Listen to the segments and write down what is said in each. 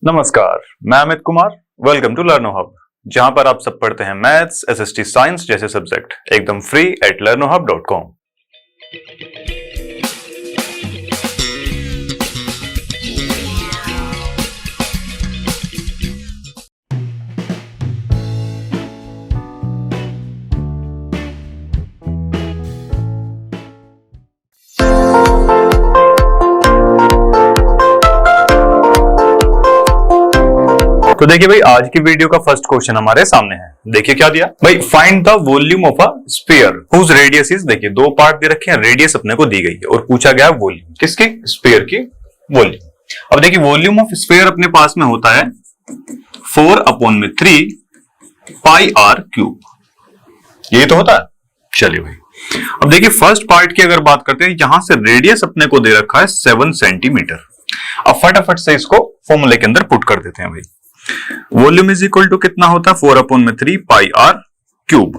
नमस्कार, मैं Amit Kumar. Welcome to Learno Hub, जहां पर आप सब पढ़ते हैं मैथ्स, एसएसटी, साइंस जैसे सब्जेक्ट एकदम फ्री एट learnohub.com। तो देखिए भाई, आज की वीडियो का फर्स्ट क्वेश्चन हमारे सामने है। देखिए क्या दिया भाई, find the volume of a sphere whose radius is. देखिए दो पार्ट दे रखे हैं, रेडियस अपने को दी गई है और पूछा गया वॉल्यूम किसकी, स्फीयर की वॉल्यूम। अब देखिए वॉल्यूम ऑफ स्फीयर अपने पास में होता है 4/3 पाई आर क्यूब, ये तो होता है। चलिए भाई, अब देखिए फर्स्ट पार्ट की अगर बात करते हैं, यहां से रेडियस अपने को दे रखा है 7 सेंटीमीटर। अब फटाफट से इसको फॉर्मूले के अंदर पुट कर देते हैं भाई। वॉल्यूम इज इक्वल टू कितना होता है 4/3 पाई आर क्यूब।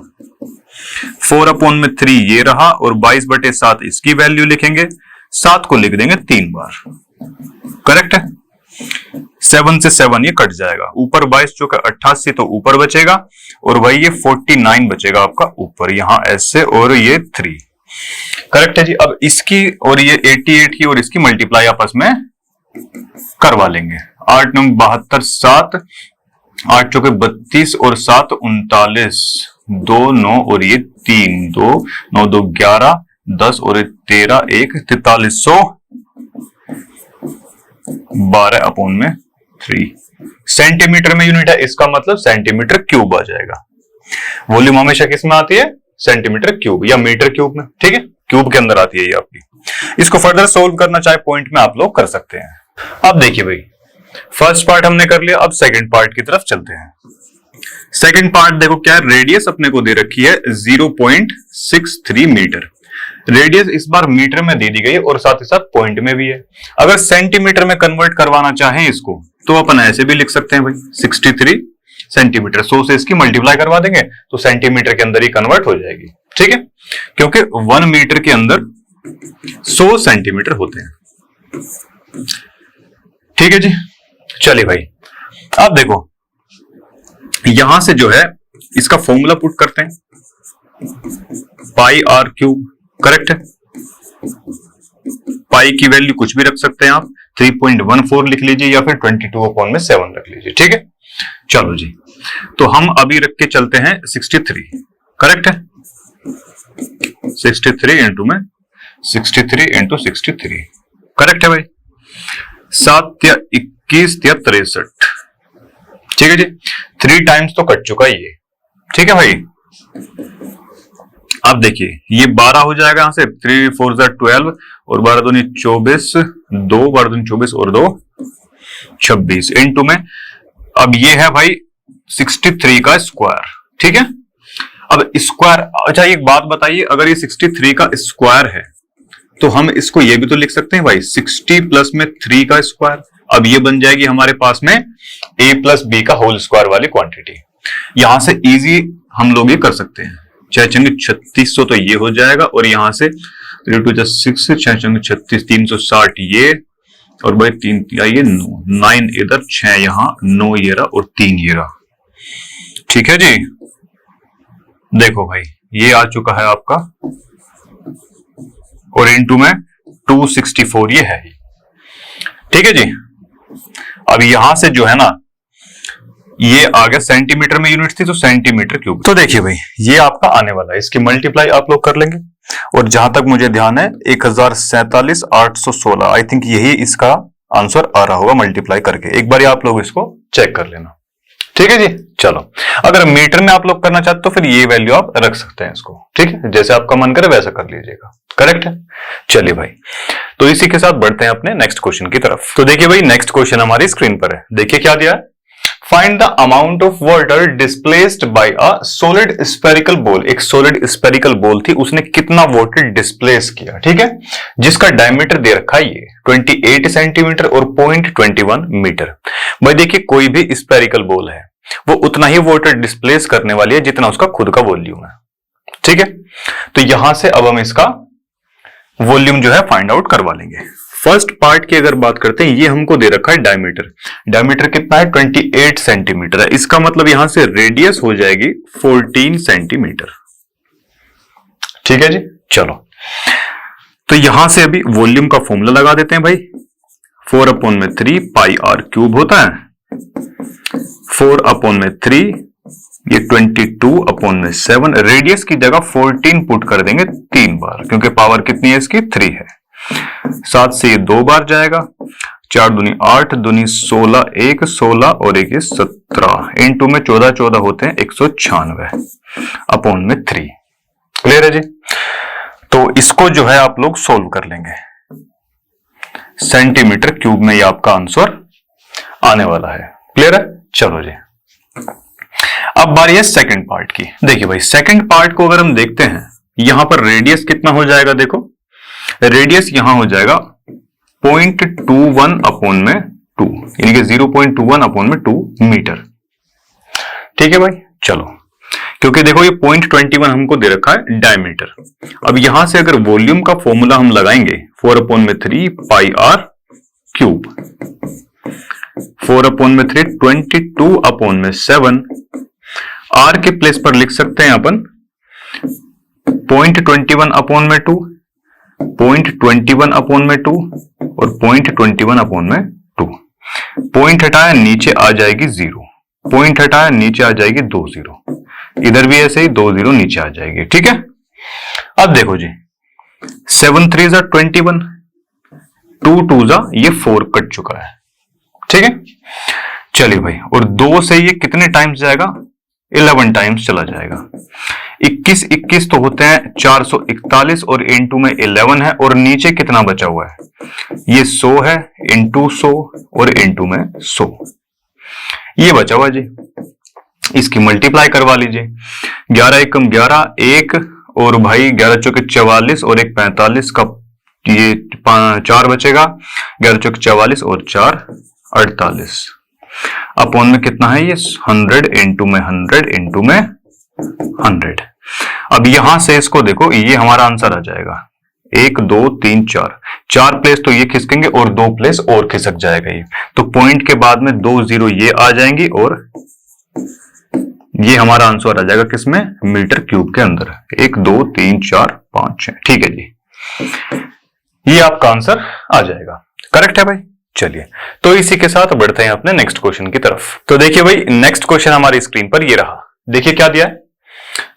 4/3 ये रहा और 22/7 इसकी वैल्यू लिखेंगे। 7 को लिख देंगे 3 बार, करेक्ट है। 7 से 7 ये कट जाएगा, ऊपर 22 जो का 88 तो ऊपर बचेगा और वही ये 49 बचेगा आपका ऊपर, यहां ऐसे और ये 3, करेक्ट है जी। अब इसकी और ये 88 की और इसकी मल्टीप्लाई आपस में करवा लेंगे। 8 9 72 7, 8 चौके 32 और 7 39, 2 9 और ये 3 2, 9 2 11, 10 और 13 1 4300 12/3 सेंटीमीटर में यूनिट है, इसका मतलब सेंटीमीटर क्यूब आ जाएगा। वॉल्यूम हमेशा किस में आती है, सेंटीमीटर क्यूब या मीटर क्यूब में, ठीक है। क्यूब के अंदर आती है ये आपकी। इसको फर्दर सोल्व करना चाहे पॉइंट में आप लोग कर सकते हैं। अब देखिए भाई, फर्स्ट पार्ट हमने कर लिया, अब सेकंड पार्ट की तरफ चलते हैं। सेकंड पार्ट देखो क्या है, रेडियस अपने को दे रखी है 0.63 मीटर। रेडियस इस बार मीटर में दे दी गई है और साथ ही साथ पॉइंट में भी है। अगर सेंटीमीटर में कन्वर्ट करवाना चाहें इसको तो अपन ऐसे भी लिख सकते हैं भाई, 63 सेंटीमीटर। 100 से इसकी मल्टीप्लाई करवा देंगे तो सेंटीमीटर के अंदर ही कन्वर्ट हो जाएगी, ठीक है, क्योंकि 1 मीटर के अंदर 100 सेंटीमीटर होते हैं, ठीक है जी। चलिए भाई, अब देखो यहां से जो है इसका फॉर्मूला पुट करते हैं, पाई आर क्यूब, करेक्ट है। पाई की वैल्यू कुछ भी रख सकते हैं आप, 3.14 लिख लीजिए या फिर 22/7 रख लीजिए, ठीक है। चलो जी, तो हम अभी रख के चलते हैं 63, करेक्ट है। 63 इंटू में 63 इंटू 63, करेक्ट है भाई। 7 या 21 या 63, ठीक है जी। 3 टाइम्स तो कट चुका ये, ठीक है भाई। अब देखिए ये 12 हो जाएगा यहां से, 3 4 12 और 12 दूनी 24, 2 12 दूनी 24 और 2 26 इंटू में, अब ये है भाई 63 का स्क्वायर, ठीक है। अब स्क्वायर, अच्छा एक बात बताइए, अगर ये 63 का स्क्वायर है तो हम इसको ये भी तो लिख सकते हैं भाई, 60 प्लस में 3 का स्क्वायर। अब ये बन जाएगी हमारे पास में a प्लस बी का होल स्क्वायर वाली क्वांटिटी। यहां से इजी हम लोग ये कर सकते हैं, 6 3600 तो ये हो जाएगा और यहां से 3 2 6, 6 36 360 ये और भाई 3 ये 9 इधर, 6 यहां, 9 ये रहा और 3 ये रहा, ठीक है जी। देखो भाई ये आ चुका है आपका और इनटू में 264 ये है, ठीक है जी। अब यहां से जो है ना ये आ गया, सेंटीमीटर में यूनिट थी तो सेंटीमीटर क्यूब। तो देखिए भाई ये आपका आने वाला है, इसकी मल्टीप्लाई आप लोग कर लेंगे और जहां तक मुझे ध्यान है 1047,816, आई थिंक यही इसका आंसर आ रहा होगा मल्टीप्लाई करके। एक बार आप लोग इसको चेक कर लेना, ठीक है जी। चलो, अगर मीटर में आप लोग करना चाहते तो फिर ये वैल्यू आप रख सकते हैं इसको, ठीक है, जैसे आपका मन करे वैसा कर लीजिएगा, करेक्ट है। चलिए भाई, तो इसी के साथ बढ़ते हैं अपने नेक्स्ट क्वेश्चन की तरफ। तो देखिए भाई नेक्स्ट क्वेश्चन हमारी स्क्रीन पर है, देखिए क्या दिया है। Find the amount of water displaced by a solid spherical ball. एक सॉलिड स्फेरिकल बॉल थी, उसने कितना वाटर डिस्प्लेस किया, ठीक है, जिसका डायमीटर दे रखा है ये 28 सेंटीमीटर और 0.21 मीटर। भाई देखिए कोई भी स्फेरिकल बॉल है वो उतना ही वाटर डिस्प्लेस करने वाली है जितना उसका खुद का वॉल्यूम है, ठीक है। तो यहां से अब हम इसका वॉल्यूम जो है फाइंड आउट करवा लेंगे। फर्स्ट पार्ट की अगर बात करते हैं, ये हमको दे रखा है डायमीटर। डायमीटर कितना है? 28 सेंटीमीटर है। इसका मतलब यहां से रेडियस हो जाएगी 14 सेंटीमीटर। ठीक है जी, चलो तो यहां से अभी वॉल्यूम का फॉर्मूला लगा देते हैं भाई। 4/3 पाई आर क्यूब होता है। 4/3 ये 22/7। रेडियस की जगह 14 पुट कर देंगे 3 बार, क्योंकि पावर कितनी है इसकी? 3 है। 7 से ये 2 बार जाएगा। 4 दूनी 8, दूनी 16, 1 16 और 1 17। इनटू में 14 14 होते हैं 196/3। क्लियर है जी? तो इसको जो है आप लोग सोल्व कर लेंगे। सेंटीमीटर क्यूब में ये आपका आंसर आने वाला है। क्लियर है? चलो जी, अब बारी है सेकंड पार्ट की। देखिए भाई, सेकंड पार्ट को अगर हम देखते हैं, यहां पर रेडियस कितना हो जाएगा? देखो रेडियस यहां हो जाएगा 0.21/2, यानी कि 0.21/2 मीटर। ठीक है भाई, चलो, क्योंकि देखो ये 0.21 हमको दे रखा है डायमीटर। अब यहां से अगर वॉल्यूम का फॉर्मूला हम लगाएंगे 4/3 पाई आर क्यूब, 4/3 22/7। आर के प्लेस पर लिख सकते हैं अपन 0.21/2, 0.21/2 और 0.21/2। पॉइंट हटाया नीचे आ जाएगी 0, पॉइंट हटाया नीचे आ जाएगी 2 0, इधर भी ऐसे ही 2 0 नीचे आ जाएगी। ठीक है, अब देखो जी, 7 3 21, 2 2 ये 4 कट चुका है। ठीक है, चलिए भाई, और 2 से ये कितने टाइम्स जाएगा? 11 टाइम्स चला जाएगा। 21 21 तो होते हैं 441 और इनटू में 11 है, और नीचे कितना बचा हुआ है? ये 100 है, इनटू 100 और इनटू में 100 ये बचा हुआ जी। इसकी मल्टीप्लाई करवा लीजिए। 11 एकम 11, 1 और भाई 11 चौके 44 और 1 45 का ये 4 बचेगा। 11 चौके 44 और 4 48। अपॉन में कितना है? ये 100 इनटू में 100 इनटू में 100। अब यहां से इसको देखो, ये हमारा आंसर आ जाएगा 1 2 3 4। 4 प्लेस तो ये खिसकेंगे और 2 प्लेस और खिसक जाएगा ये, तो पॉइंट के बाद में 2 0 ये आ जाएंगी और ये हमारा आंसर आ जाएगा किसमें? मीटर क्यूब के अंदर। 1 2 3 4 5 6। ठीक है जी, ये आपका आंसर आ जाएगा। करेक्ट है भाई? चलिए, तो इसी के साथ बढ़ते हैं अपने नेक्स्ट क्वेश्चन की तरफ। तो देखिए भाई, नेक्स्ट क्वेश्चन हमारी स्क्रीन पर ये रहा। देखिए क्या दिया है?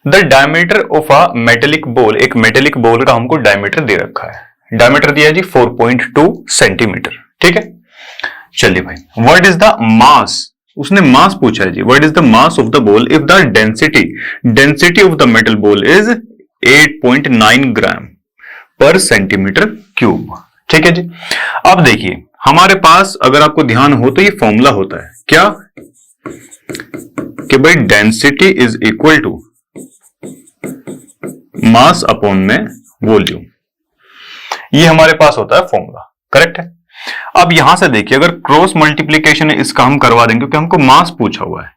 The diameter of a metallic ball. एक मेटेलिक बॉल का हमको डायमीटर दे रखा है। डायमीटर दिया है जी 4.2 सेंटीमीटर। ठीक है, चलिए भाई, व्हाट इज द मास? उसने मास पूछा है जी। What is the mass of the ball if the density of the metal ball is 8.9 gram per centimetre cube. ठीक है जी, अब देखिए हमारे पास अगर आपको ध्यान हो तो ये फॉर्मूला होता है क्या कि भाई density is equal to mass upon में वॉल्यूम। ये हमारे पास होता है फॉर्मूला। करेक्ट है? अब यहां से देखिए, अगर क्रॉस मल्टीप्लीकेशन है इसका हम करवा देंगे, क्योंकि हमको मास पूछा हुआ है।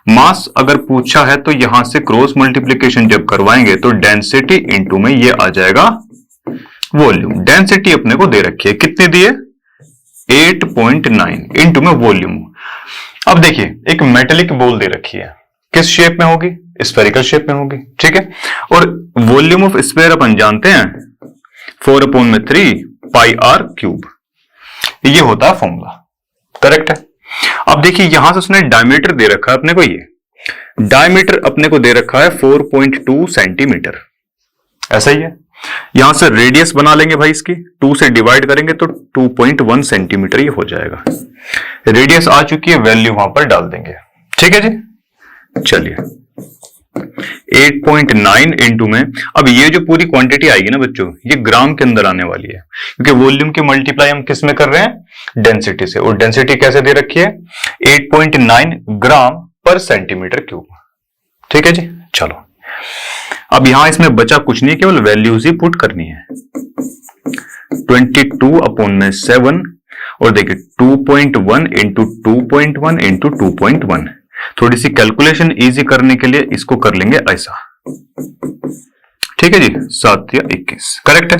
मास अगर पूछा है तो यहां से क्रॉस मल्टीप्लीकेशन जब करवाएंगे तो डेंसिटी इंटू में ये आ जाएगा वॉल्यूम। डेंसिटी अपने को दे रखी है, कितनी दी है? 8.9 इंटू में वॉल्यूम। अब देखिए, एक मेटेलिक बॉल दे रखी है, किस शेप में होगी? स्फेरिकल शेप में होगी। ठीक है, और वॉल्यूम ऑफ स्फीयर अपन जानते हैं 4/3 पाई आर क्यूब। ये होता है फॉर्मूला। करेक्ट है? अब देखिए यहां से उसने डायमीटर दे रखा है अपने को। ये डायमीटर अपने को दे रखा है 4.2 सेंटीमीटर। ऐसा ही है। यहां से रेडियस बना लेंगे भाई, इसकी 2 से डिवाइड करेंगे तो 2.1 सेंटीमीटर ये हो जाएगा। रेडियस आ चुकी है, वैल्यू वहां पर डाल देंगे। ठीक है जी, चलिए 8.9 इंटू में, अब ये जो पूरी क्वांटिटी आएगी ना बच्चों, ये ग्राम के अंदर आने वाली है, क्योंकि वॉल्यूम की मल्टीप्लाई हम किस में कर रहे हैं? डेंसिटी से। और डेंसिटी कैसे दे रखी है? 8.9 ग्राम पर सेंटीमीटर क्यूब। ठीक है जी, चलो अब यहां इसमें बचा कुछ नहीं, केवल वैल्यूज ही पुट करनी है। 22/7 और देखिए 2.1 इंटू 2.1 इंटू 2.1। थोड़ी सी कैलकुलेशन इजी करने के लिए इसको कर लेंगे ऐसा। ठीक है जी, 7 या 21। करेक्ट है?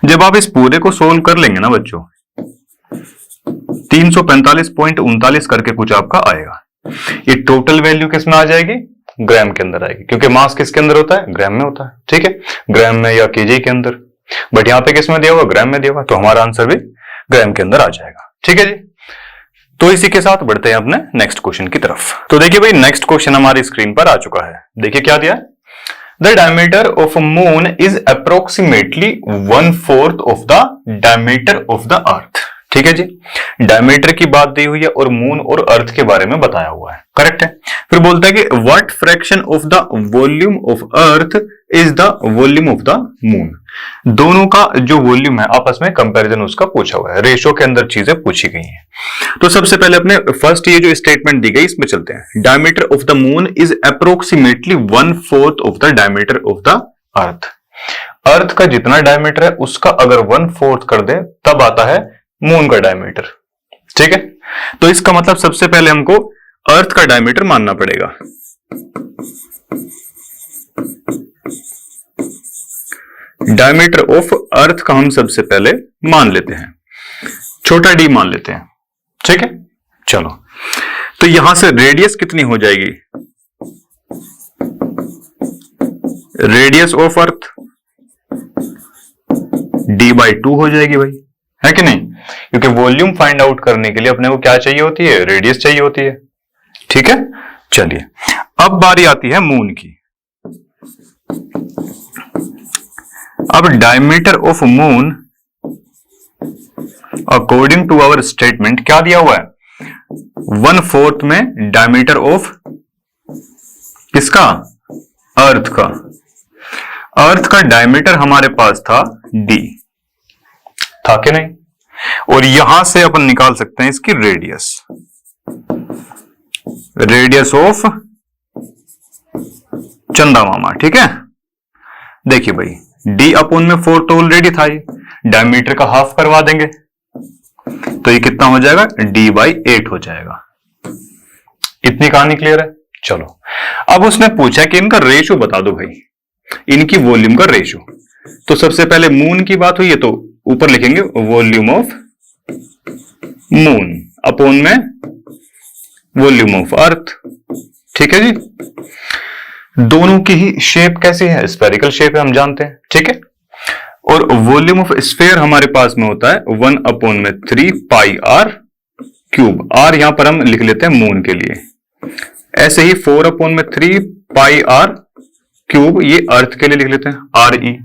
जब आप इस पूरे को सोल्व कर लेंगे ना बच्चों, 345.39 करके कुछ आपका आएगा। ये टोटल वैल्यू किस में आ जाएगी? ग्राम के अंदर आएगी, क्योंकि मास किसके अंदर होता है? ग्राम में होता है। ठीक है, ग्राम में या केजी के अंदर, बट यहां पे किस में दिया हुआ? ग्राम में दिया हुआ, तो हमारा आंसर भी ग्राम के अंदर आ जाएगा। ठीक है जी, तो इसी के साथ बढ़ते हैं अपने नेक्स्ट क्वेश्चन की तरफ। तो देखिए भाई, नेक्स्ट क्वेश्चन हमारी स्क्रीन पर आ चुका है। देखिए क्या दिया है, the diameter of moon is approximately 1/4 of the diameter of the अर्थ। ठीक है जी, डायमीटर की बात दी हुई है और मून और अर्थ के बारे में बताया हुआ है, करेक्ट है। फिर बोलता है कि what fraction of the volume of earth is the volume of the moon. दोनों का जो वॉल्यूम है आपस में कंपैरिजन उसका पूछा हुआ है, रेशो के अंदर चीजें पूछी गई हैं। तो सबसे पहले अपने फर्स्ट ये जो स्टेटमेंट दी गई इसमें चलते हैं। Diameter of the moon is approximately 1/4 of the diameter of the earth. Earth का जितना डायमीटर है उसका अगर 1/4 कर दे तब आता है मून का डायमीटर। ठीक है, तो इसका मतलब सबसे पहले हमको अर्थ का डायमीटर मानना पड़ेगा। डायमीटर ऑफ अर्थ का हम सबसे पहले मान लेते हैं, छोटा डी मान लेते हैं। ठीक है, चलो, तो यहां से रेडियस कितनी हो जाएगी? रेडियस ऑफ अर्थ d/2 हो जाएगी भाई, है कि नहीं? क्योंकि वॉल्यूम फाइंड आउट करने के लिए अपने को क्या चाहिए होती है? रेडियस चाहिए होती है। ठीक है, चलिए अब बारी आती है मून की। अब diameter of moon according to our statement क्या दिया हुआ है? 1/4 में डायमीटर ऑफ किसका? अर्थ का। अर्थ का डायमीटर हमारे पास था d, था कि नहीं? और यहां से अपन निकाल सकते हैं इसकी रेडियस, रेडियस ऑफ चंदा मामा। ठीक है, देखिए भाई d/4 तो ऑलरेडी था, ये डायमीटर का हाफ करवा देंगे तो ये कितना हो जाएगा? d/8 हो जाएगा। इतनी कहानी क्लियर है? चलो, अब उसने पूछा कि इनका रेशो बता दो भाई, इनकी वॉल्यूम का रेशो। तो सबसे पहले मून की बात हुई है तो ऊपर लिखेंगे वॉल्यूम ऑफ मून अपॉन में वॉल्यूम ऑफ अर्थ। ठीक है जी, दोनों की ही शेप कैसी है? स्फेरिकल शेप है, हम जानते हैं। ठीक है, और वॉल्यूम ऑफ स्फेयर हमारे पास में होता है 1/3 πr³। r यहां पर हम लिख लेते हैं मून के लिए, ऐसे ही 4/3 πr³ ये अर्थ के लिए लिख लेते हैं re।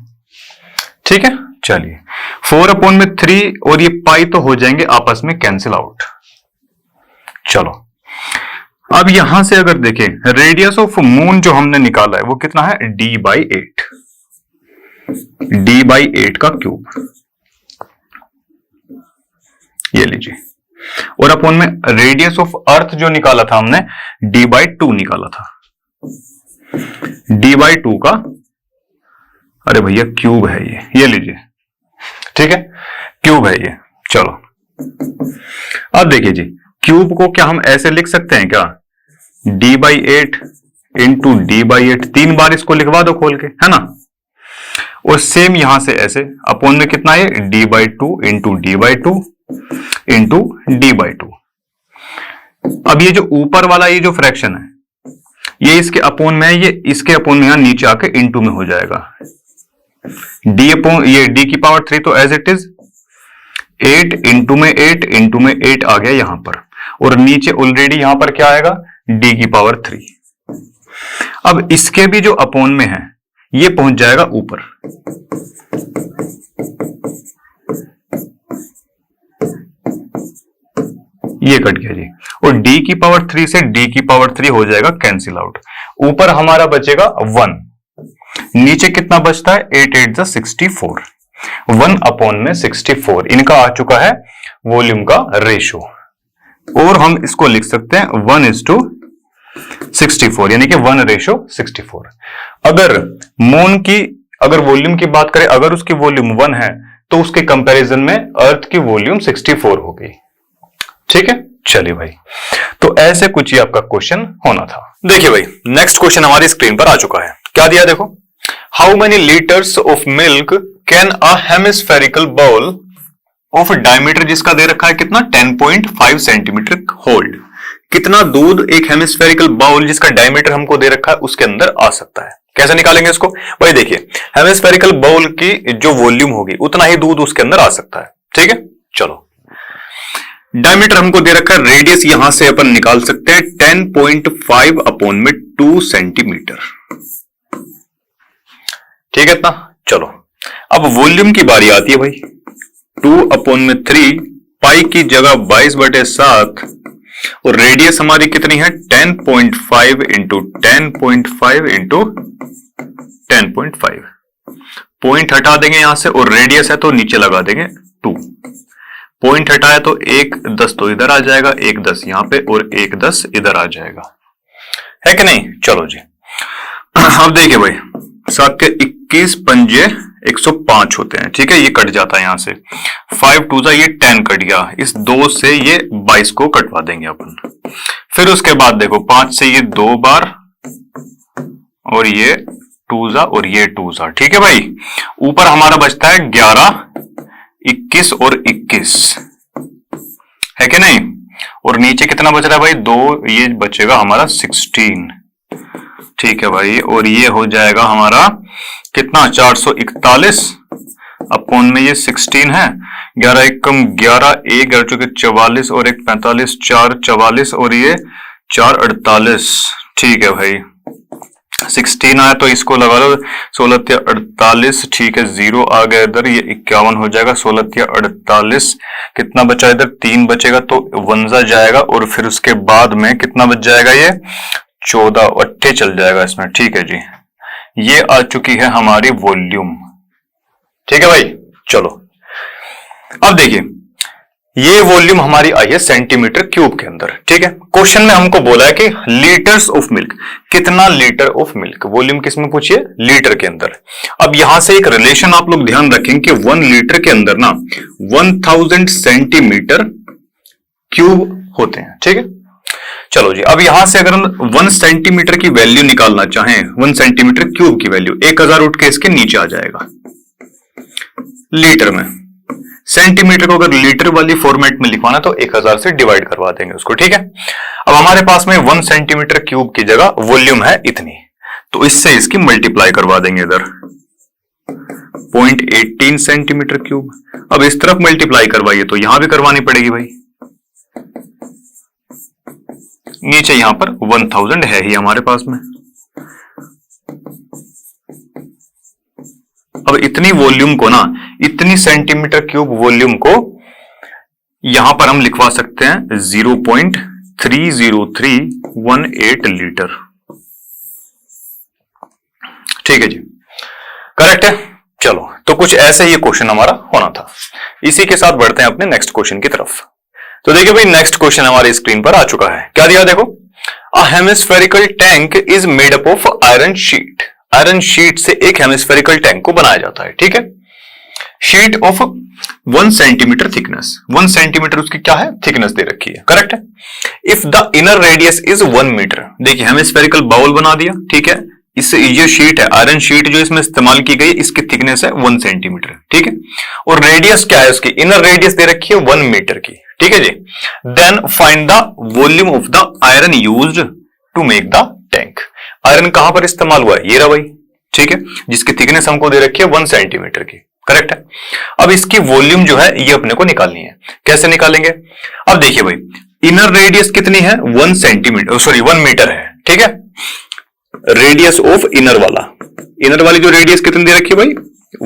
ठीक है, चलिए 4/3 और ये पाई तो हो जाएंगे आपस में कैंसिल आउट। चलो, अब यहां से अगर देखें रेडियस ऑफ मून जो हमने निकाला है वो कितना है? d/8, d/8 का क्यूब, ये लीजिए। और अपॉन में रेडियस ऑफ अर्थ जो निकाला था हमने d/2 निकाला था, d/2 का, अरे भैया क्यूब है ये लीजिए। ठीक है, क्यूब है ये। चलो, अब देखिए जी, क्यूब को क्या हम ऐसे लिख सकते हैं क्या? d/8 इंटू d/8, 3 बार इसको लिखवा दो खोल के, है ना? और सेम यहां से ऐसे अपॉन में कितना है? d/2 into d/2 into d/2। अब ये जो ऊपर वाला ये जो फ्रैक्शन है ये इसके अपॉन में है, ये इसके अपॉन में यहां नीचे आके इंटू में हो जाएगा। ये d की पावर 3 तो एज इट इज 8 इंटू में 8 इंटू में 8 आ गया यहां पर, और नीचे ऑलरेडी यहां पर क्या आएगा? d की पावर 3। अब इसके भी जो अपॉन में है ये पहुंच जाएगा ऊपर, ये कट गया जी, और d की पावर 3 से d की पावर 3 हो जाएगा कैंसिल आउट। ऊपर हमारा बचेगा 1, नीचे कितना बचता है? 8 8 जा 64, 1/64 इनका आ चुका है वॉल्यूम का रेशो। और हम इसको लिख सकते हैं 1:64, यानी कि 1:64। अगर मून की अगर वॉल्यूम की बात करें, अगर उसकी वॉल्यूम 1 है तो उसके कंपैरिजन में अर्थ की वॉल्यूम 64 हो गई। ठीक है, चलिए भाई, तो ऐसे कुछ ही आपका क्वेश्चन होना था। देखिए भाई, नेक्स्ट क्वेश्चन हमारी स्क्रीन पर आ चुका है। क्या दिया देखो, how many litres of milk can a hemispherical bowl of diameter जिसका दे रखा है कितना 10.5 सेंटीमीटर होल्ड, कितना दूध एक हेमिस्फेरिकल बाउल जिसका डायमीटर हमको दे रखा है उसके अंदर आ सकता है। कैसे निकालेंगे इसको भाई, देखिए हेमिस्फेरिकल बाउल की जो वॉल्यूम होगी उतना ही दूध उसके अंदर आ सकता है। ठीक है, चलो डायमीटर हमको दे रखा है, रेडियस यहां से अपन निकाल सकते हैं 10.5 अपॉन में 2 सेंटीमीटर। ठीक है इतना, चलो अब वॉल्यूम की बारी आती है भाई, 2 अपॉन में 3, पाई की जगह 22/7 और रेडियस हमारी कितनी है 10.5 इंटू 10.5 इंटू 10.5, पॉइंट हटा देंगे यहां से और रेडियस है तो नीचे लगा देंगे 2, पॉइंट हटाया तो 1 10 तो इधर आ जाएगा, 1 10 यहां पे और 1 10 इधर आ जाएगा, है कि नहीं। चलो जी अब देखिए भाई 7 के 21 पंजे 105 होते हैं। ठीक है, ये कट जाता है यहां से, 5 2 ये 10 कट गया, इस 2 से ये 22 को कटवा देंगे अपन। फिर उसके बाद देखो 5 से ये 2 बार और ये 2 और ये 2। ठीक है भाई, ऊपर हमारा बचता है 11 21 और 21, है कि नहीं, और नीचे कितना बच रहा है भाई 2, ये बचेगा हमारा 16। ठीक है भाई, और ये हो जाएगा हमारा कितना 441 अपॉन में ये 16 है, 11 1 कम 11, 1 चुके 44 और 1 45, 4 44 और ये 4 48। ठीक है भाई, 16 आया तो इसको लगा लो, 16 48। ठीक है, 0 आ गया इधर, ये 51 हो जाएगा, 16 48 कितना बचा इधर 3 बचेगा तो 1 जाएगा, और फिर उसके बाद में कितना बच जाएगा ये 14 अट्ठे चल जाएगा इसमें। ठीक है जी, ये आ चुकी है हमारी वॉल्यूम। ठीक है भाई, चलो अब देखिए ये वॉल्यूम हमारी आई है सेंटीमीटर क्यूब के अंदर। ठीक है, क्वेश्चन में हमको बोला है कि लीटर्स ऑफ मिल्क, कितना लीटर ऑफ मिल्क, वॉल्यूम किस में पूछिए लीटर के अंदर। अब यहां से एक रिलेशन आप लोग ध्यान रखें कि 1 लीटर के अंदर ना 1000 सेंटीमीटर क्यूब होते हैं। ठीक है, चलो जी अब यहां से अगर हम 1 सेंटीमीटर की वैल्यू निकालना चाहें, 1 सेंटीमीटर क्यूब की वैल्यू 1000 उठ के इसके नीचे आ जाएगा लीटर में। सेंटीमीटर को अगर लीटर वाली फॉर्मेट में लिखवाना तो 1000 से डिवाइड करवा देंगे उसको। ठीक है, अब हमारे पास में 1 सेंटीमीटर क्यूब की जगह वॉल्यूम है इतनी, तो इससे इसकी मल्टीप्लाई करवा देंगे इधर 0.18 सेंटीमीटर क्यूब। अब इस तरफ मल्टीप्लाई करवाइए तो यहां भी करवानी पड़ेगी भाई, नीचे यहां पर 1000 है ही हमारे पास में। अब इतनी वॉल्यूम को ना, इतनी सेंटीमीटर क्यूब वॉल्यूम को यहां पर हम लिखवा सकते हैं 0.30318 लीटर। ठीक है जी, करेक्ट है। चलो तो कुछ ऐसे ही क्वेश्चन हमारा होना था। इसी के साथ बढ़ते हैं अपने नेक्स्ट क्वेश्चन की तरफ। तो देखिए भाई नेक्स्ट क्वेश्चन हमारी स्क्रीन पर आ चुका है। क्या दिया देखो, a hemispherical tank is made up of iron sheet. Iron sheet से एक हेमिस्फेरिकल टैंक को बनाया जाता है। ठीक है, sheet of 1 centimetre thickness, 1 centimetre उसकी क्या है थिकनेस दे रखी है, करेक्ट है। If the inner radius is 1 metre, देखिए हेमिस्फेरिकल बाउल बना दिया। ठीक है, इससे ये शीट है आयरन शीट जो इसमें इस्तेमाल की गई, इसकी थिकनेस है 1 सेंटीमीटर। ठीक है, और रेडियस क्या है उसकी, इनर रेडियस दे रखी है 1 मीटर की। ठीक है जी, then find the volume of the iron used to make the tank. Iron कहां पर इस्तेमाल हुआ है, ये रहा भाई। ठीक है, जिसकी थिकनेस हमको दे रखी है 1 सेंटीमीटर की, करेक्ट है। अब इसकी वॉल्यूम जो है ये अपने को निकालनी है। कैसे निकालेंगे, अब देखिए भाई इनर रेडियस कितनी है 1 सेंटीमीटर, सॉरी 1 मीटर है। ठीक है, रेडियस ऑफ इनर वाला, इनर वाली जो रेडियस कितनी दे रखी है भाई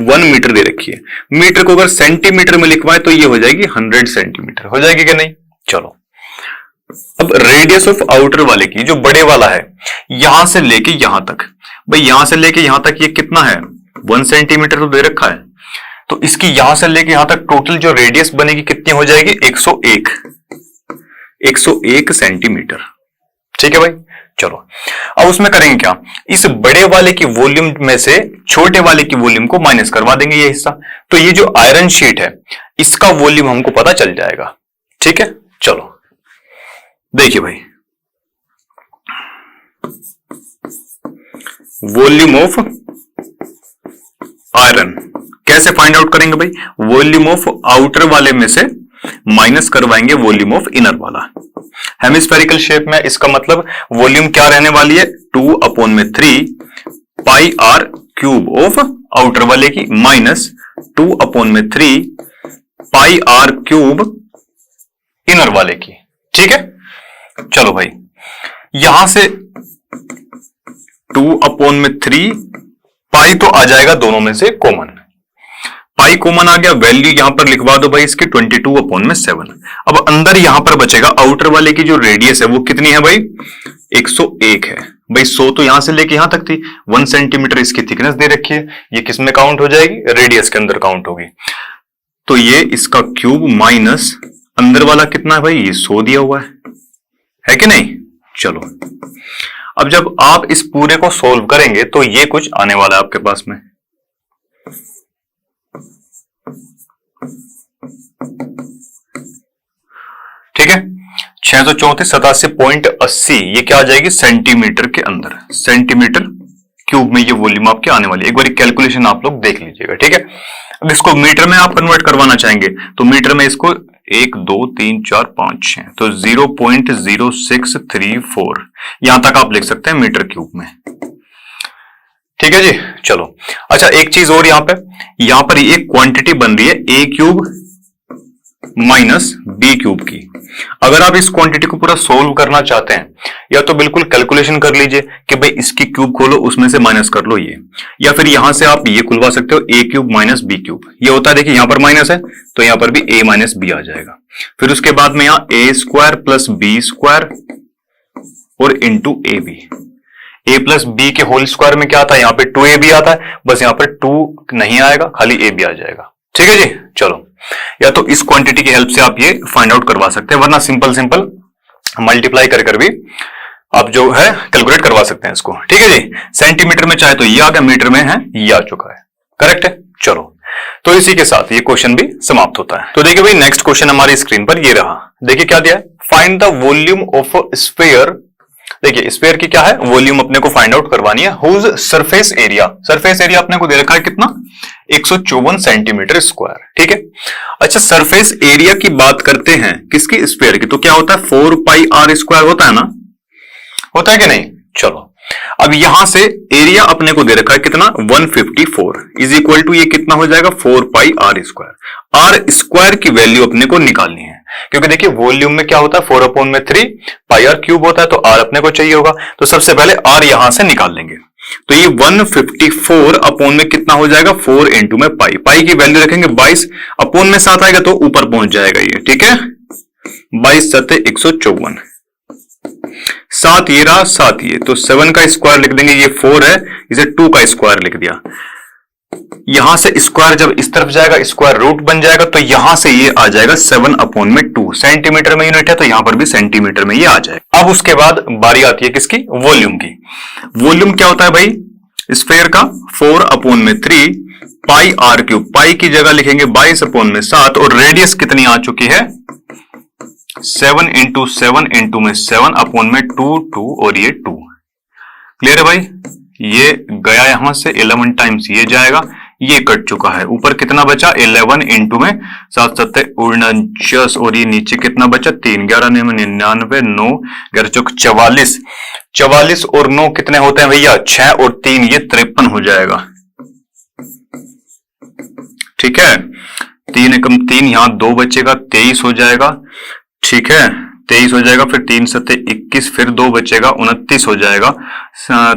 1 मीटर दे रखी है। मीटर को अगर सेंटीमीटर में लिखवाए तो ये हो जाएगी 100 सेंटीमीटर, हो जाएगी क्या नहीं। चलो अब रेडियस ऑफ आउटर वाले की जो बड़े वाला है यहां से लेके यहां तक, भाई यहां से लेके यहां तक ये कितना है 1 सेंटीमीटर तो दे रखा है, तो इसकी यहां से लेके यहां तक टोटल जो रेडियस बनेगी कितनी हो जाएगी 101 सेंटीमीटर। ठीक है भाई, चलो अब उसमें करेंगे क्या, इस बड़े वाले की वॉल्यूम में से छोटे वाले की वॉल्यूम को माइनस करवा देंगे ये हिस्सा, तो ये जो आयरन शीट है इसका वॉल्यूम हमको पता चल जाएगा। ठीक है, चलो देखिए भाई वॉल्यूम ऑफ आयरन कैसे फाइंड आउट करेंगे भाई? वॉल्यूम ऑफ आउटर वाले में से माइनस करवाएंगे वॉल्यूम ऑफ इनर वाला। हेमिस्फेरिकल शेप में इसका मतलब वॉल्यूम क्या रहने वाली है? 2/3 pi r cube of outer वाले की minus 2/3 pi r cube inner वाले की। ठीक है, चलो भाई यहां से 2/3 पाई तो आ जाएगा दोनों में से कॉमन, पाई कॉमन आ गया, वैल्यू यहां पर लिखवा दो भाई इसकी 22/7। अब अंदर यहां पर बचेगा आउटर वाले की जो रेडियस है वो कितनी है भाई? 101 है भाई। 100 तो यहां से लेके यहां तक थी, 1 सेंटीमीटर इसकी थिकनेस दे रखी है, ये किस में काउंट हो जाएगी? रेडियस के अंदर काउंट होगी। तो ये इसका क्यूब माइनस अंदर वाला कितना है भाई? ये 100 दिया हुआ है कि नहीं? चलो अब जब आप इस पूरे को सोल्व करेंगे तो ये कुछ आने वाला है आपके पास में। ठीक है, 634.87.80 ये क्या आ जाएगी? सेंटीमीटर के अंदर, सेंटीमीटर क्यूब में ये वॉल्यूम आपके आने वाली है। एक बार कैलकुलेशन आप लोग देख लीजिएगा। ठीक है, अब इसको मीटर में आप कन्वर्ट करवाना चाहेंगे तो मीटर में इसको 1 2 3 4 5 6 तो 0.0634 यहां तक आप लिख सकते हैं मीटर क्यूब में। ठीक है जी, चलो अच्छा एक चीज और यहां पर एक क्वांटिटी बन रही है ए क्यूब माइनस बी क्यूब की। अगर आप इस क्वांटिटी को पूरा सोल्व करना चाहते हैं या तो बिल्कुल कैलकुलेशन कर लीजिए कि भाई इसकी क्यूब खोलो उसमें से माइनस कर लो ये, या फिर यहां से आप ये खुलवा सकते हो ए क्यूब माइनस बी क्यूब। ये होता है देखिए यहां पर माइनस है तो यहां पर भी ए माइनस बी आ जाएगा। फिर उसके बाद में यहां a square plus b square और into a b. A plus b के होल स्क्वायर में क्या आता है? यहाँ पे 2ab आता है, बस यहाँ पर 2 नहीं आएगा, खाली ab आ जाएगा। ठीक है जी, चलो या तो इस क्वांटिटी की हेल्प से आप ये फाइंड आउट करवा सकते हैं, वरना सिंपल मल्टीप्लाई कर भी आप जो है कैलकुलेट करवा सकते हैं इसको। ठीक है जी, सेंटीमीटर में चाहे तो ये आ गया, मीटर में है ये आ चुका है, करेक्ट है। चलो तो इसी के साथ ये क्वेश्चन भी समाप्त होता है। तो देखिए भाई नेक्स्ट क्वेश्चन हमारी स्क्रीन पर ये रहा। देखिए क्या दिया है? Find the volume of sphere. देखिए स्फीयर की क्या है? वॉल्यूम अपने को फाइंड आउट करवानी है। Whose surface area, surface area अपने को दे रखा है कितना? 154 सेंटीमीटर स्क्वायर। ठीक है, अच्छा सरफेस एरिया की बात करते हैं किसकी? स्फीयर की। तो क्या होता है? 4 पाई आर स्क्वायर होता है ना, होता है कि नहीं? चलो अब यहां से एरिया अपने को दे रखा है कितना? 154 इज इक्वल टू ये कितना हो जाएगा? 4 पाई आर स्क्वायर। आर स्क्वायर की वैल्यू अपने को निकालनी है, क्योंकि देखिए वॉल्यूम में क्या होता है? 4/3 पाई आर क्यूब होता है, तो आर अपने को चाहिए होगा। तो सबसे पहले आर यहां से निकाल लेंगे। तो ये 154 अपॉन में कितना हो जाएगा? 4 इंटू में पाई। पाई की वैल्यू रखेंगे 22, अपॉन में 7 आएगा तो ऊपर पहुंच जाएगा ये। ठीक है, 22 7 154, 7 ये रहा, 7 ये, तो 7 का स्क्वायर लिख देंगे, ये 4 है, इसे 2 का स्क्वायर लिख दिया। यहां से स्क्वायर जब इस तरफ जाएगा स्क्वायर रूट बन जाएगा, तो यहां से ये आ जाएगा 7/2। सेंटीमीटर में यूनिट है तो यहां पर भी सेंटीमीटर में ये आ जाएगा। अब उसके बाद बारी आती है किसकी? वॉल्यूम की। वॉल्यूम क्या होता है भाई स्फीयर का? 4/3 पाई आर क्यूब। पाई की जगह लिखेंगे 22/7 और रेडियस कितनी आ चुकी है? 7 इंटू 7 इंटू में 7/2 2 और ये 2। क्लियर है भाई? ये गया यहां से 11 टाइम्स ये जाएगा, ये कट चुका है। ऊपर कितना बचा? 11 इंटू में 7 7 49 और ये नीचे कितना बचा? 3 11 99 9 11 चौक 44। 44 और 9 कितने होते हैं भैया? 6 और 3 ये 53 हो जाएगा। ठीक है, 3 एकम 3, यहां 2 बचेगा, 23 हो जाएगा। ठीक है, 23 हो जाएगा, फिर 3 7 21, फिर 2 बचेगा, 29 हो जाएगा,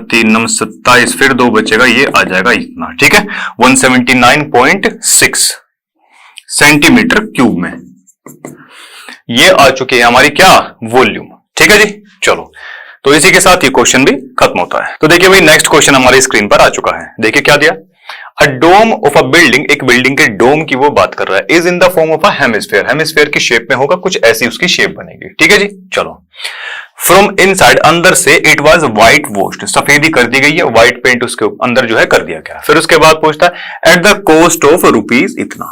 3 9 27, फिर 2 बचेगा, ये आ जाएगा इतना। ठीक है, 179.6 सेंटीमीटर क्यूब में ये आ चुकी है हमारी क्या? वॉल्यूम। ठीक है जी, चलो तो इसी के साथ ये क्वेश्चन भी खत्म होता है। तो देखिए भाई नेक्स्ट क्वेश्चन हमारी स्क्रीन पर आ चुका है। देखिए क्या दिया? अ डोम ऑफ अ बिल्डिंग, एक बिल्डिंग के डोम की वो बात कर रहा है, is in the form of a hemisphere. Hemisphere की शेप में होगा, कुछ ऐसी उसकी शेप बनेगी। ठीक है जी, चलो फ्रॉम इनसाइड, अंदर से इट वाज व्हाइट वॉश्ड, सफेदी कर दी गई है, व्हाइट पेंट उसके अंदर जो है कर दिया गया। फिर उसके बाद पूछता है at the cost of rupees इतना।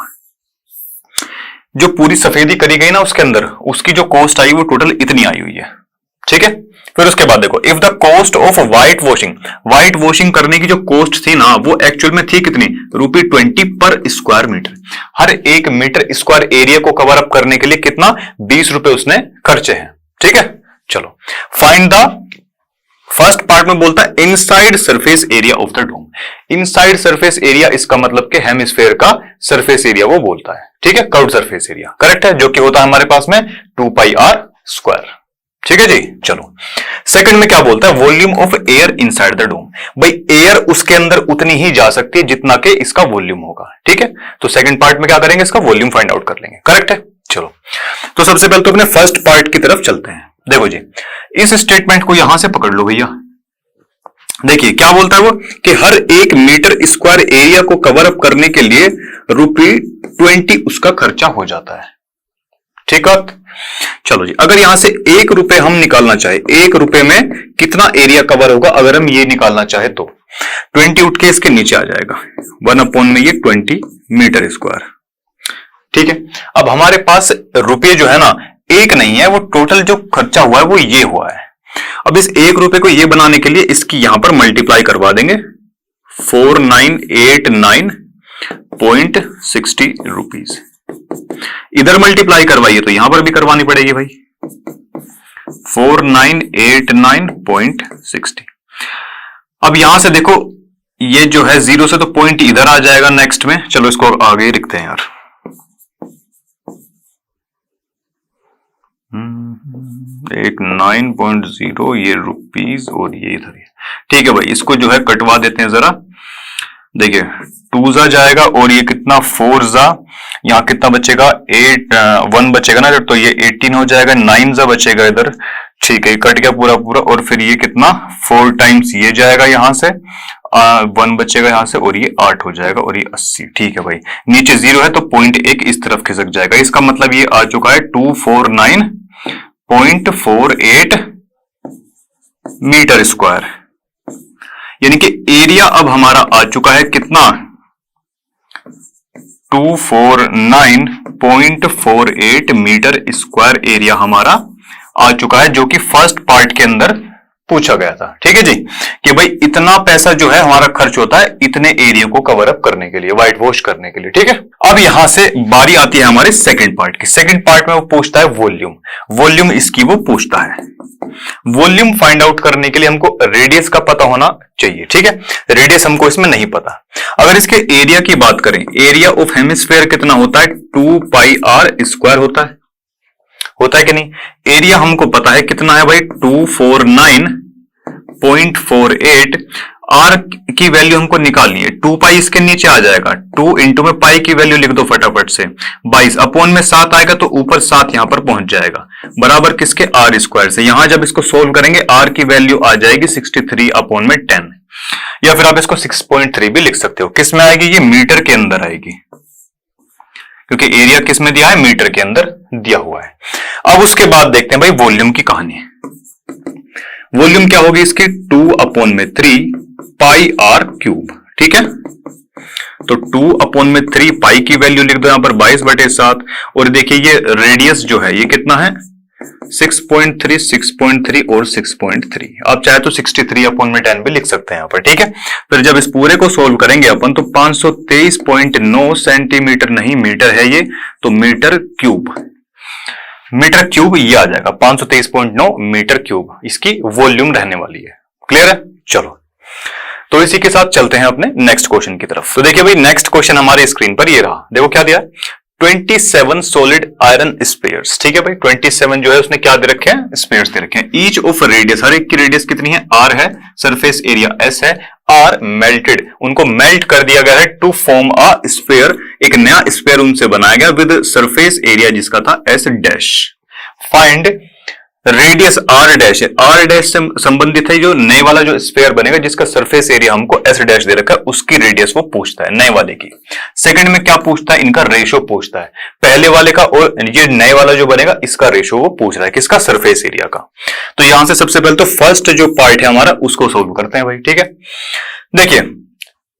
जो पूरी सफेदी करी गई ना उसके अंदर, उसकी जो कॉस्ट आई वो टोटल इतनी आई हुई है। ठीक है। फिर उसके बाद देखो, if the cost of white washing करने की जो कॉस्ट थी ना, वो एक्चुअल में थी कितनी, ₹20 पर स्क्वायर मीटर। हर 1 मीटर स्क्वायर एरिया को कवर अप करने के लिए कितना, ₹20 उसने खर्चे हैं। ठीक है, चलो फाइंड द फर्स्ट पार्ट में बोलता है inside surface area of the dome. Inside surface area इसका मतलब कि हेमिस्फेयर का सरफेस एरिया वो बोलता है। ठीक है, कर्व्ड सरफेस एरिया करेक्ट है, जो कि होता है हमारे पास में 2πr²। ठीक है जी, चलो सेकंड में क्या बोलता है, volume of air inside the dome. भाई एयर उसके अंदर उतनी ही जा सकती है जितना के इसका वॉल्यूम होगा। ठीक है, तो सेकंड पार्ट में क्या करेंगे, इसका वॉल्यूम फाइंड आउट कर लेंगे। करेक्ट है, चलो तो सबसे पहले तो अपने फर्स्ट पार्ट की तरफ चलते हैं। देखो जी, इस स्टेटमेंट को यहां से पकड़ लो भैया। देखिए क्या बोलता है वो, कि हर 1 मीटर स्क्वायर एरिया को कवर अप करने के लिए ₹20 उसका खर्चा हो जाता है। ठीक है, चलो जी, अगर यहां से ₹1 हम निकालना चाहे, ₹1 में कितना एरिया कवर होगा अगर हम ये निकालना चाहे तो 20 उठ के इसके नीचे आ जाएगा, 1/, में ये 20 मीटर स्क्वायर। ठीक है, अब हमारे पास रुपये जो है ना, एक नहीं है, वो टोटल जो खर्चा हुआ है वो ये हुआ है। अब इस ₹1 को ये बनाने के लिए इसकी यहां पर मल्टीप्लाई करवा देंगे, 4989.60 रुपीज। इधर मल्टीप्लाई करवाइए तो यहां पर भी करवानी पड़ेगी भाई, 4989.60। अब यहां से देखो, ये जो है 0 से तो पॉइंट इधर आ जाएगा नेक्स्ट में। चलो इसको आगे ही लिखते हैं यार, 9.0, ये रुपीज और ये इधर है। ठीक है भाई, इसको जो है कटवा देते हैं जरा। देखिए 2 जाएगा और ये कितना 4 यहाँ कितना बचेगा, 1 बचेगा ना, तो ये 18 हो जाएगा, 9 बचेगा इधर। ठीक है, कट गया पूरा पूरा, और फिर ये कितना 4 टाइम्स ये जाएगा यहाँ से, 1 बचेगा यहाँ से, और ये 8 हो जाएगा, और ये 80। ठीक है भाई, नीचे 0 है तो पॉइंट 1 इस तरफ खिसक जाएगा। इसका मतलब ये आ चुका है 249.48 मीटर स्क्वायर, यानी कि एरिया अब हमारा आ चुका है कितना, 249.48 मीटर स्क्वायर एरिया हमारा आ चुका है, जो कि फर्स्ट पार्ट के अंदर पूछा गया था। ठीक है जी, कि भाई इतना पैसा जो है हमारा खर्च होता है इतने एरिया को कवर अप करने के लिए, व्हाइट वॉश करने के लिए। ठीक है, अब यहां से बारी आती है हमारे सेकंड पार्ट की। सेकंड पार्ट में वो पूछता है वॉल्यूम इसकी वो पूछता है। वॉल्यूम फाइंड आउट करने के लिए हमको रेडियस का पता होना चाहिए। ठीक है, रेडियस हमको इसमें नहीं पता। अगर इसके एरिया की बात करें, एरिया ऑफ हेमिस्फेयर कितना होता है, 2πr² होता है कि नहीं। एरिया हमको पता है कितना है भाई, 249.48। आर की वैल्यू हमको निकालनी है, 2π इसके नीचे आ जाएगा, 2 इंटू में पाई की वैल्यू लिख दो फटाफट से, 22 अपॉन में 7 आएगा तो ऊपर 7 यहां पर पहुंच जाएगा, बराबर किसके, r² से। यहां जब इसको सोल्व करेंगे r की वैल्यू आ जाएगी 63/10, या फिर आप इसको 6.3 भी लिख सकते हो। किस में आएगी, ये मीटर के अंदर आएगी, क्योंकि एरिया किस में दिया है, मीटर के अंदर दिया हुआ है। अब उसके बाद देखते हैं भाई वॉल्यूम की कहानी। वॉल्यूम क्या होगी इसकी, 2/3πr³। ठीक है, तो 2/3 पाई की वैल्यू लिख दो यहां पर 22/7, और देखिए ये रेडियस जो है ये कितना है, 6.3, 6.3 और 6.3। आप चाहे तो 63/10 भी लिख सकते हैं यहां पर। ठीक है, फिर जब इस पूरे को सोल्व करेंगे अपन तो 523.9 सेंटीमीटर नहीं मीटर है ये, तो मीटर क्यूब ये आ जाएगा, 523.9 मीटर क्यूब इसकी वॉल्यूम रहने वाली है। क्लियर है, चलो तो इसी के साथ चलते हैं अपने नेक्स्ट क्वेश्चन की तरफ। तो देखिए भाई, नेक्स्ट क्वेश्चन हमारे स्क्रीन पर ये रहा। देखो क्या दिया है, 27 सॉलिड आयरन स्पेयर्स। ठीक है भाई, 27 जो है उसने क्या दे रखे हैं, स्पेयर्स दे रखे हैं। ईच ऑफ रेडियस, हर एक की रेडियस कितनी है, r है, सरफेस एरिया s है, आर मेल्टेड, उनको मेल्ट कर दिया गया है टू फॉर्म अ स्फीयर, एक नया स्फीयर उनसे बनाया गया विद सरफेस एरिया जिसका था s dash. Find radius r dash है, r डैश से संबंधित है जो नए वाला जो स्फीयर बनेगा जिसका सरफेस एरिया हमको s डैश दे रखा है, उसकी रेडियस वो पूछता है नए वाले की। सेकंड में क्या पूछता है, इनका रेशो पूछता है, पहले वाले का और ये नए वाला जो बनेगा इसका रेशो वो पूछ रहा है, किसका, सरफेस एरिया का। तो यहां से सबसे पहले तो फर्स्ट जो पार्ट है हमारा उसको सोल्व करते हैं भाई। ठीक है, देखिए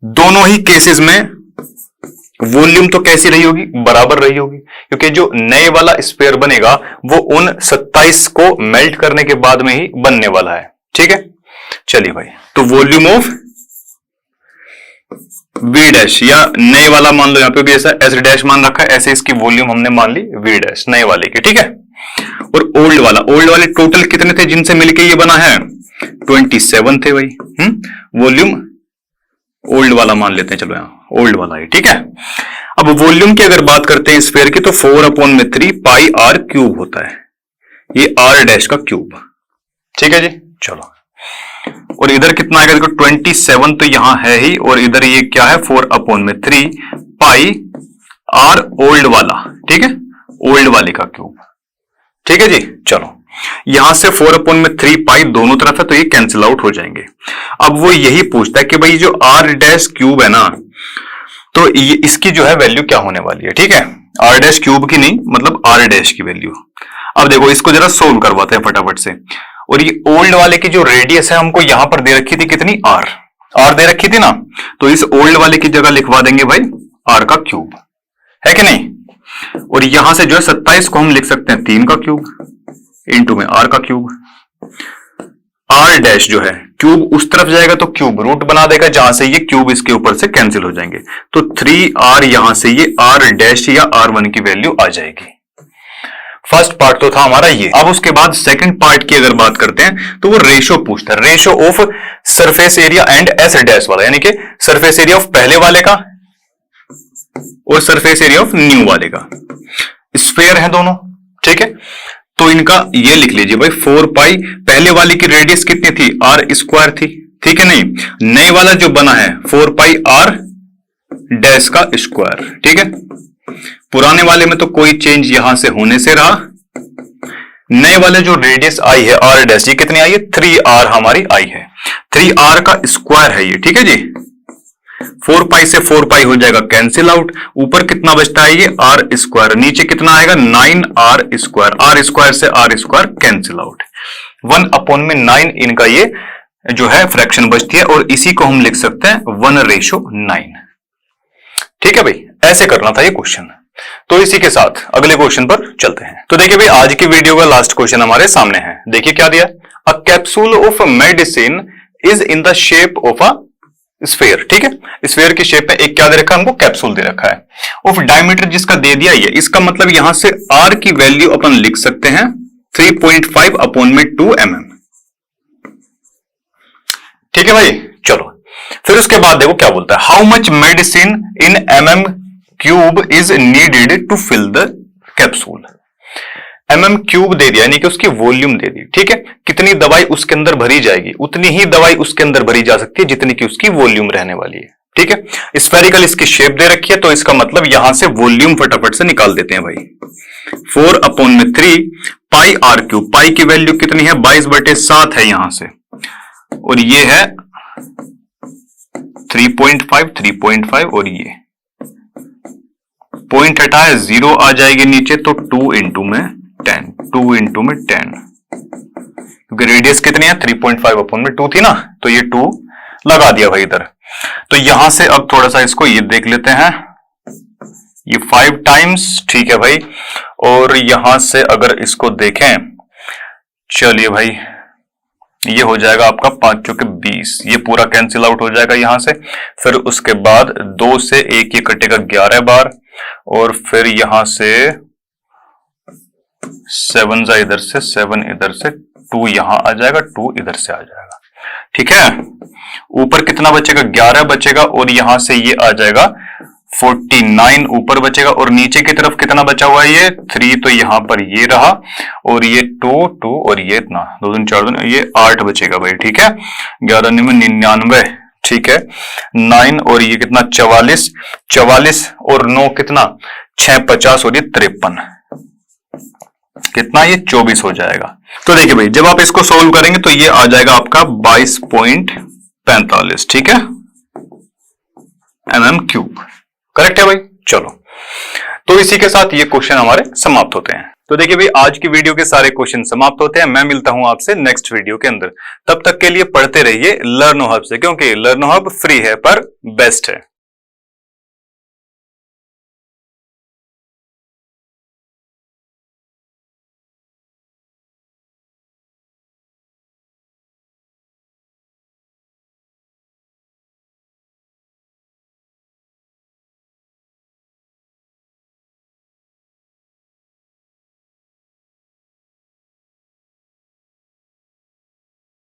दोनों ही केसेस में वॉल्यूम तो कैसी रही होगी, बराबर रही होगी, क्योंकि जो नए वाला स्फीयर बनेगा वो उन 27 को मेल्ट करने के बाद में ही बनने वाला है। ठीक है, चलिए भाई, तो वॉल्यूम ऑफ वी डैश, या नए वाला मान लो, यहां पे भी ऐसा एस डैश मान रखा है, ऐसे इसकी वॉल्यूम हमने मान ली वी डैश नए वाले की। ठीक है, और ओल्ड वाले टोटल कितने थे जिनसे मिलके ये बना है, 27 थे भाई। वॉल्यूम ओल्ड वाला मान लेते हैं, चलो यहां ओल्ड वाला है। ठीक है, अब वॉल्यूम की अगर बात करते हैं स्फीयर की, तो 4/3 पाई आर क्यूब होता है, ये आर डैश का क्यूब। ठीक है जी, चलो, और इधर कितना आएगा देखो, 27 तो यहां है ही, और इधर ये क्या है, 4/3 पाई आर ओल्ड वाला। ठीक है, ओल्ड वाले का क्यूब। ठीक है जी, चलो, यहां से 4/3 पाई दोनों तरफ है, तो ये कैंसिल आउट हो जाएंगे। अब वो यही पूछता है कि भाई जो आर डैश क्यूब है ना, तो ये इसकी जो है वैल्यू क्या होने वाली है। ठीक है, आर डैश क्यूब की नहीं, मतलब आर डैश की वैल्यू। अब देखो, इसको जरा सोल्व करवाते हैं फटाफट से। और ये ओल्ड वाले की जो रेडियस है हमको यहां पर दे रखी थी कितनी, आर दे रखी थी ना, तो इस ओल्ड वाले की जगह लिखवा देंगे भाई आर का क्यूब, है कि नहीं। और यहां से जो है 27 को हम लिख सकते हैं 3 का क्यूब इंटू में आर का क्यूब। आर डैश जो है क्यूब उस तरफ जाएगा तो क्यूब रूट बना देगा, जहां से ये क्यूब इसके ऊपर से कैंसिल हो जाएंगे, तो 3r यहां से ये आर डैश या r1 की वैल्यू आ जाएगी। फर्स्ट पार्ट तो था हमारा ये। अब उसके बाद सेकंड पार्ट की अगर बात करते हैं तो वो रेशो पूछता है, ratio of surface area and S dash वाला, यानी कि सरफेस एरिया ऑफ पहले वाले का और सरफेस एरिया ऑफ न्यू वाले का। स्फीयर है दोनों। ठीक है, तो इनका ये लिख लीजिए भाई 4 पाई, पहले वाले की रेडियस कितनी थी, आर स्क्वायर थी। ठीक है, नहीं, नए वाला जो बना है 4 पाई आर डैश का स्क्वायर। ठीक है, पुराने वाले में तो कोई चेंज यहां से होने से रहा, नए वाले जो रेडियस आई है आर डैश, ये कितनी आई है, 3r हमारी आई है, 3r का स्क्वायर है ये। ठीक है जी, 4 पाई से 4 पाई हो जाएगा कैंसिल आउट, ऊपर कितना बचता है ये आर स्क्वायर, नीचे कितना आएगा 9r स्क्वायर, आर स्क्वायर से आर स्क्वायर कैंसिल आउट, 1/9 इनका ये जो है फ्रैक्शन बचती है, और इसी को हम लिख सकते हैं 1:9। ठीक है भाई, ऐसे करना था ये क्वेश्चन। तो इसी के साथ अगले क्वेश्चन पर चलते हैं। तो देखिए भाई, आज की वीडियो का लास्ट क्वेश्चन हमारे सामने है। देखिए क्या दिया, a capsule of medicine is in the shape of a sphere. ठीक है, स्फीयर की शेप में एक क्या दे रखा है हमको, कैप्सूल दे रखा है, ऑफ डायमीटर जिसका दे दिया ये, इसका मतलब यहां से आर की वैल्यू अपन लिख सकते हैं 3.5/2 mm। ठीक है भाई, चलो, फिर उसके बाद देखो क्या बोलता है, how much medicine in mm cube is needed to fill the capsule. mm cube दे दिया, यानी कि उसकी वॉल्यूम दे दी। ठीक है, कितनी दवाई उसके अंदर भरी जाएगी, उतनी ही दवाई उसके अंदर भरी जा सकती है जितनी की उसकी वॉल्यूम रहने वाली है। ठीक है, स्फेरिकल इसकी शेप दे रखी है, तो इसका मतलब यहां से वॉल्यूम फटाफट से निकाल देते हैं भाई। 4/3 पाई आर क्यूब, पाई की वैल्यू कितनी है, 22/7 है यहां से, और ये है 3.5 और ये पॉइंट हटाए 0 आ जाएगी नीचे, तो 2 इंटू में 10, क्योंकि रेडियस कितनी है 3.5/2 थी ना, तो ये 2 लगा दिया भाई इधर। तो यहां से अब थोड़ा सा इसको ये देख लेते हैं, ये 5 टाइम्स। ठीक है भाई, और यहां से अगर इसको देखें, चलिए भाई, ये हो जाएगा आपका 5 चौके 20, ये पूरा कैंसिल आउट हो जाएगा यहां से। फिर उसके बाद 2 से 1 ये कटेगा 11 बार, और फिर यहां से 7 जा इधर से, 7 इधर से, 2 यहां आ जाएगा, 2 इधर से आ जाएगा। ठीक है, ऊपर कितना बचेगा, 11 बचेगा, और यहां से ये आ जाएगा 49 ऊपर बचेगा, और नीचे की तरफ कितना बचा हुआ है, ये 3, तो यहां पर ये रहा, और ये 2 और ये इतना 2 2 4 2, ये 8 बचेगा भाई। ठीक है, 11 में 99। ठीक है, 9 और ये कितना 44 और 9 कितना 6 50 और ये 53, कितना ये 24 हो जाएगा। तो देखिए भाई, जब आप इसको सोल्व करेंगे तो ये आ जाएगा आपका 22.45। ठीक है, mm क्यूब, करेक्ट है भाई। चलो, तो इसी के साथ ये क्वेश्चन हमारे समाप्त होते हैं। तो देखिए भाई, आज की वीडियो के सारे क्वेश्चन समाप्त होते हैं। मैं मिलता हूं आपसे नेक्स्ट वीडियो के अंदर। तब तक के लिए पढ़ते रहिए लर्नो हब से, क्योंकि लर्नो हब फ्री है पर बेस्ट है।